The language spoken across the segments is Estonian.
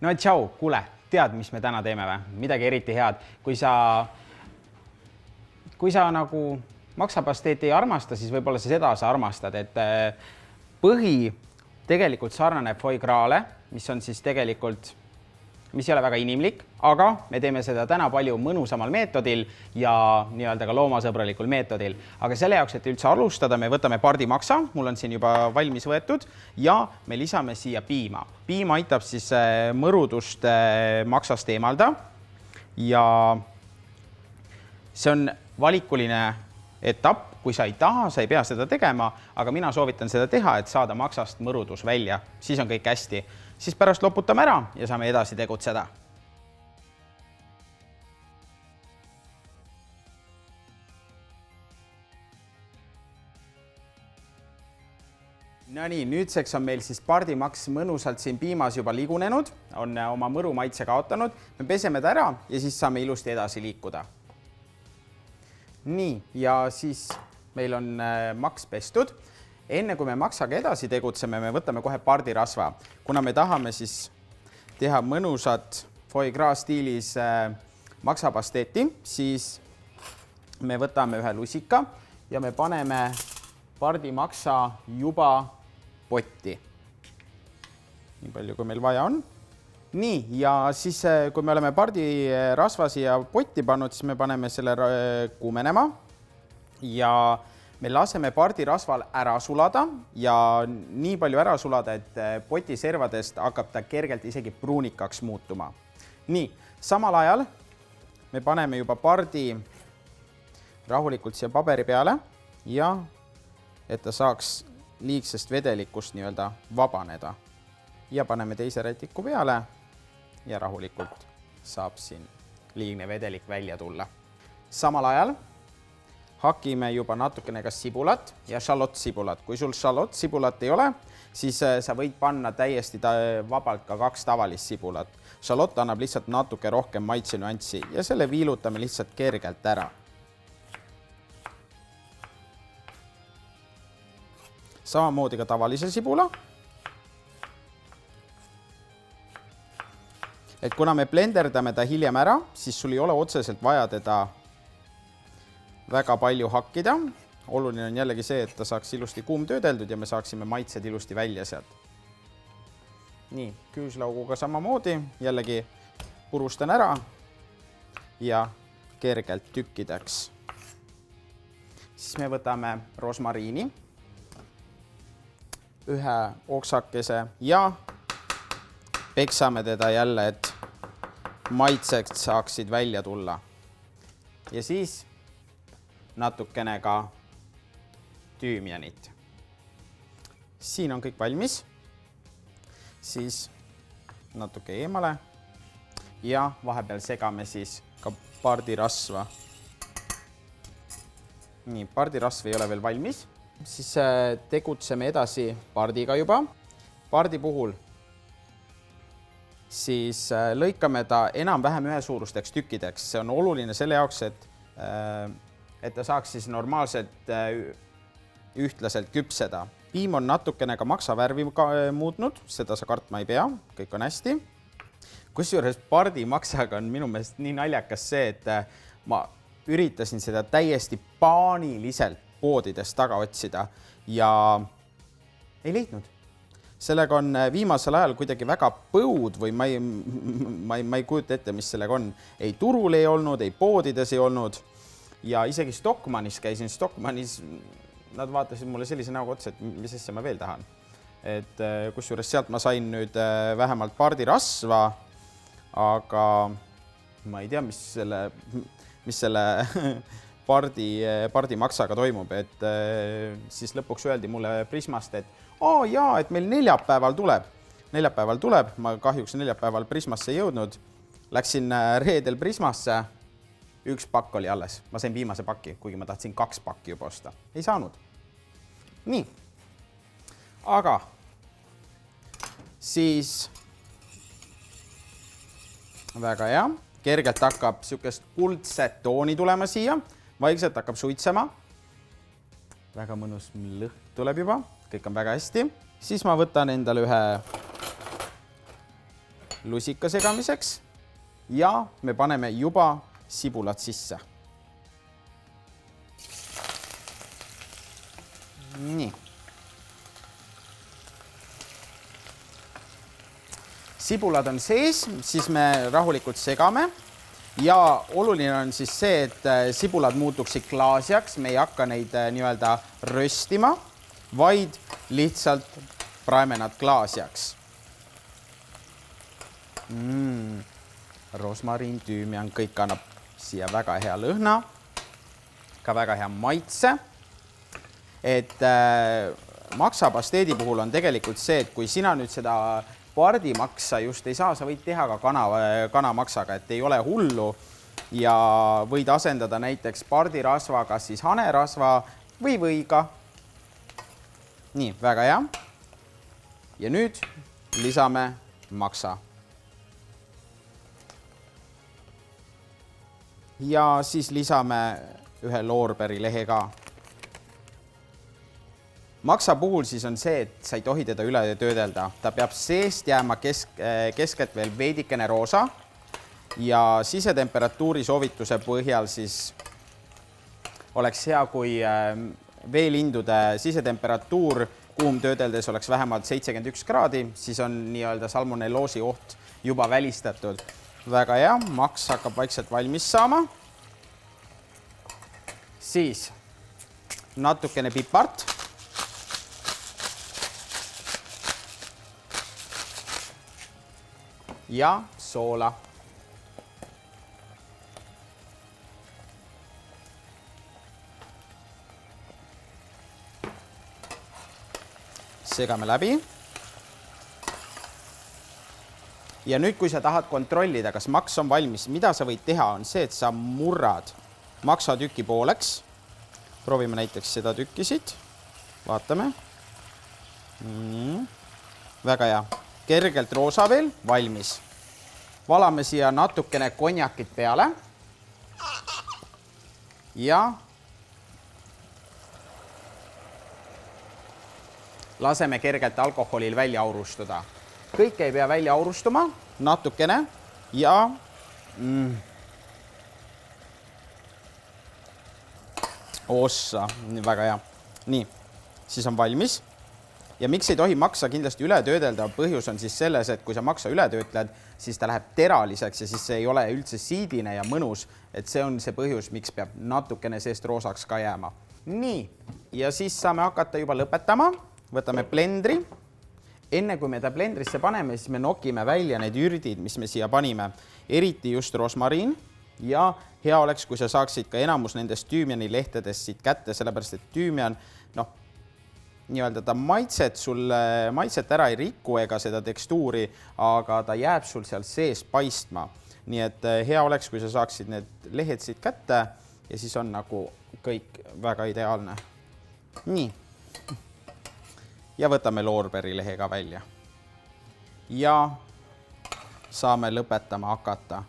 No tšau, kuule, tead, mis me täna teeme või? Midagi eriti head. Kui sa nagu maksapasteeti ei armasta, siis võib-olla seda sa armastad, et põhi tegelikult sarnaneb foie gras'le, mis on siis tegelikult, mis ei ole väga inimlik, aga me teeme seda täna palju mõnusamal meetodil ja nii-öelda ka loomasõbralikul meetodil. Aga selle jaoks, et üldse alustada, me võtame pardimaksa, mul on siin juba valmis võetud ja me lisame siia piima. Piim aitab siis mõrudust maksast eemalda ja see on valikuline etapp. Kui sa ei taha, sa ei pea seda tegema, aga mina soovitan seda teha, et saada maksast mõrudus välja. Siis on kõik hästi. Siis pärast loputame ära ja saame edasi tegutseda. No nii, nüüdseks on meil siis pardimaks mõnusalt siin piimas juba ligunenud, on oma mõru maitse kaotanud. Me peseme ta ära ja siis saame ilusti edasi liikuda. Nii, ja siis meil on maks pestud. Enne kui me maksaga edasi tegutseme, me võtame kohe pardirasva. Kuna me tahame siis teha mõnusat foie gras stiilis maksapasteeti, siis me võtame ühe lusika ja me paneme pardimaksa juba potti. Nii palju, kui meil vaja on. Nii, ja siis kui me oleme pardirasva siia potti pannud, siis me paneme selle kuumenema ja me laseme pardirasval ära sulada ja nii palju ära sulada, et poti servadest hakkab ta kergelt isegi pruunikaks muutuma. Nii, samal ajal me paneme juba pardi rahulikult siia paberi peale ja et ta saaks liigsest vedelikust nii-öelda vabaneda. Ja paneme teise rätiku peale ja rahulikult saab siin liigne vedelik välja tulla. Samal ajal hakime juba natukene ka sibulat ja šalottsibulat. Kui sul šalottsibulat ei ole, siis sa võid panna täiesti vabalt ka 2 tavalist sibulat. Šalott annab lihtsalt natuke rohkem maitsenüanssi ja selle viilutame lihtsalt kergelt ära. Samamoodi ka tavalise sibula. Et kuna me blenderdame ta hiljem ära, siis sul ei ole otseselt vaja teda väga palju hakkida. Oluline on jällegi see, et ta saaks ilusti kuumtöödeldud ja me saaksime maitsed ilusti välja sealt. Nii, küüslauguga samamoodi, jällegi purustan ära ja kergelt tükkideks. Siis me võtame rosmariini, ühe oksakese ja peksame teda jälle, et maitsed saaksid välja tulla. Ja siis natukene ka tüümianit. Siin on kõik valmis. Siis natuke eemale ja vahepeal segame siis ka pardirasva. Nii, pardirasv ei ole veel valmis. Siis tegutseme edasi pardiga juba. Pardi puhul siis lõikame ta enam-vähem ühesuurusteks tükkideks. See on oluline selle jaoks, et ta saaks siis normaalselt ühtlaselt küpseda. Piim on natukene ka maksavärvi muutnud, seda sa kartma ei pea, kõik on hästi. Kusjuures pardimaksaga on minu meelest nii naljakas see, et ma üritasin seda täiesti paaniliselt poodidest taga otsida ja ei leidnud. Sellega on viimasel ajal kuidagi väga põud või ma ei kujuta ette, mis sellega on. Ei turul ei olnud, ei poodides ei olnud ja isegi Stockmannis käisin. Stockmannis nad vaatasid mulle sellise näoga otsa, et mis asja ma veel tahan. Et kusjuures sealt ma sain nüüd vähemalt pardirasva, aga ma ei tea, mis selle pardimaksaga toimub. Et siis lõpuks öeldi mulle Prismast, et jaa, et meil neljapäeval tuleb. Ma kahjuks neljapäeval Prismasse ei jõudnud. Läksin reedel Prismasse. 1 pakk oli alles. Ma sain viimase pakki, kuigi ma tahtsin 2 pakki juba osta. Ei saanud. Nii. Aga siis väga hea. Kergelt hakkab sükest kuldset tooni tulema siia. Vaikselt hakkab suitsema. Väga mõnus lõhn tuleb juba. Kõik on väga hästi. Siis ma võtan endale ühe lusika segamiseks ja me paneme juba sibulad sisse. Nii. Sibulad on sees, siis me rahulikult segame ja oluline on siis see, et sibulad muutuksid klaasjaks, me ei hakka neid nii-öelda röstima, vaid lihtsalt praeme nad klaasjaks. Rosmariin, tüümian, kõik annab siia väga hea lõhna, ka väga hea maitse. Et maksapasteedi puhul on tegelikult see, et kui sina nüüd seda pardimaksa just ei saa, sa võid teha ka kanamaksaga, et ei ole hullu ja võid asendada näiteks pardirasvaga, siis hanerasva või võiga. Nii, väga hea. Ja nüüd lisame maksa. Ja siis lisame ühe loorberi lehe ka. Maksa puhul siis on see, et sa ei tohi teda üle töödelda. Ta peab seest jääma keskelt veel veidikene roosa ja sisetemperatuuri soovituse põhjal siis oleks hea, kui veelindude sisetemperatuur kuumtöödeldes oleks vähemalt 71 kraadi, siis on nii-öelda salmonelloosi oht juba välistatud. Väga hea, maks hakkab vaikselt valmis saama. Siis natukene pipart. Ja soola. Segame läbi. Ja nüüd, kui sa tahad kontrollida, kas maks on valmis, mida sa võid teha, on see, et sa murrad maksatüki pooleks. Proovime näiteks seda tükki siit. Vaatame. Väga hea. Kergelt roosa veel, valmis. Valame siia natukene konjakit peale. Ja laseme kergelt alkoholil välja aurustuda. Kõik ei pea välja aurustuma, natukene ja ossa, väga hea. Nii, siis on valmis. Ja miks ei tohi maksa kindlasti üle töödelda? Põhjus on siis selles, et kui sa maksa üle töötled, siis ta läheb teraliseks ja siis see ei ole üldse siidine ja mõnus. Et see on see põhjus, miks peab natukene seest roosaks ka jääma. Nii, ja siis saame hakata juba lõpetama. Võtame blendri. Enne kui me ta blendrisse paneme, siis me nokime välja need ürdid, mis me siia panime. Eriti just rosmariin. Ja hea oleks, kui sa saaksid ka enamus nendest tüümiani lehtedest siit kätte, sellepärast et tüümian, nii-öelda ta maitset ära ei riku ega seda tekstuuri, aga ta jääb sul seal sees paistma. Nii et hea oleks, kui sa saaksid need lehed siit kätte ja siis on nagu kõik väga ideaalne. Nii. Ja võtame loorberi lehe ka välja. Ja saame lõpetama hakata.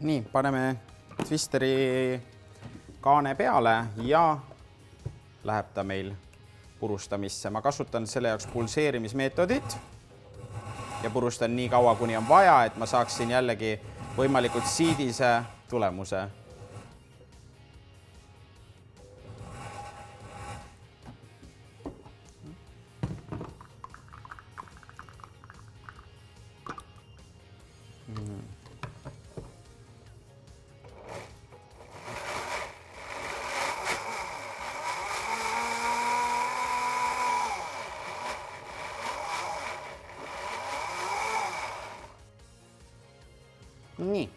Nii, paneme twisteri kaane peale ja läheb ta meil purustamisse. Ma kasutan selle jaoks pulseerimismeetodit ja purustan nii kaua, kuni on vaja, et ma saaksin jällegi võimalikult siidise tulemuse. Nii,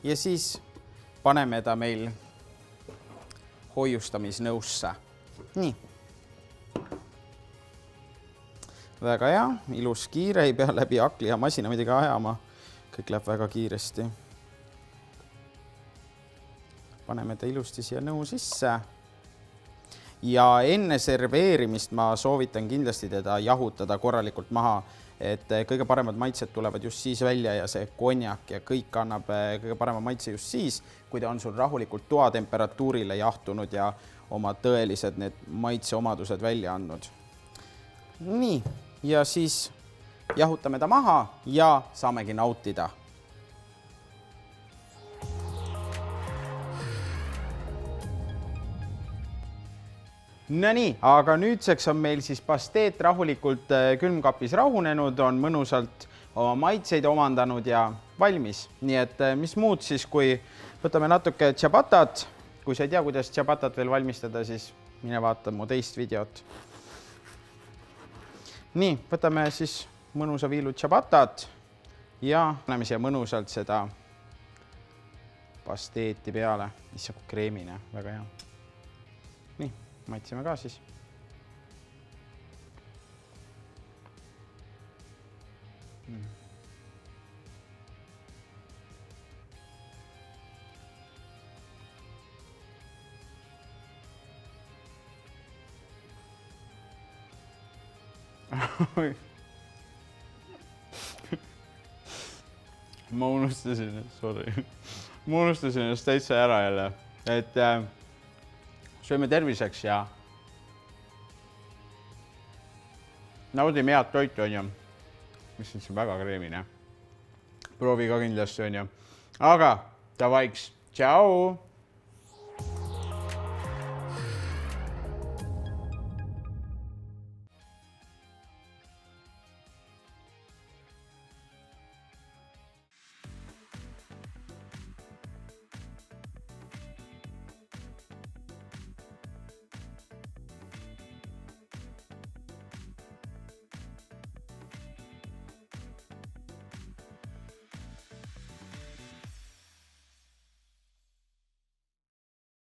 ja siis paneme ta meil hoiustamisnõusse. Nii. Väga hea, ilus kiire, ei pea läbi akli ja masina midagi ajama. Kõik läheb väga kiiresti. Paneme ta ilusti siia nõu sisse. ja enne serveerimist ma soovitan kindlasti teda jahutada korralikult maha, et kõige paremad maitsed tulevad just siis välja ja see konjak ja kõik annab kõige parema maitse just siis, kui ta on sul rahulikult toatemperatuurile jahtunud ja oma tõelised need maitseomadused välja andnud. Nii, ja siis jahutame ta maha ja saamegi nautida. No nii, aga nüüdseks on meil siis pasteet rahulikult külmkapis rahunenud, on mõnusalt oma maitseid omandanud ja valmis. Nii et mis muud siis, kui võtame natuke ciabattat. Kui sa ei tea, kuidas ciabattat veel valmistada, siis mine vaata mu teist videot. Nii, võtame siis mõnusa viilu ciabattat ja paneme siia mõnusalt seda pasteeti peale, mis saab kreemine, väga hea. Nii. Maitsime ka siis. Ma unustasin, sorry. Ma unustasin ennast täitsa ära jälle, et sööme terviseks ja naudime head toitu, on ju. Mis on väga kreemine. Proovi ka kindlasti, on ju. Aga davaiks. Tšau!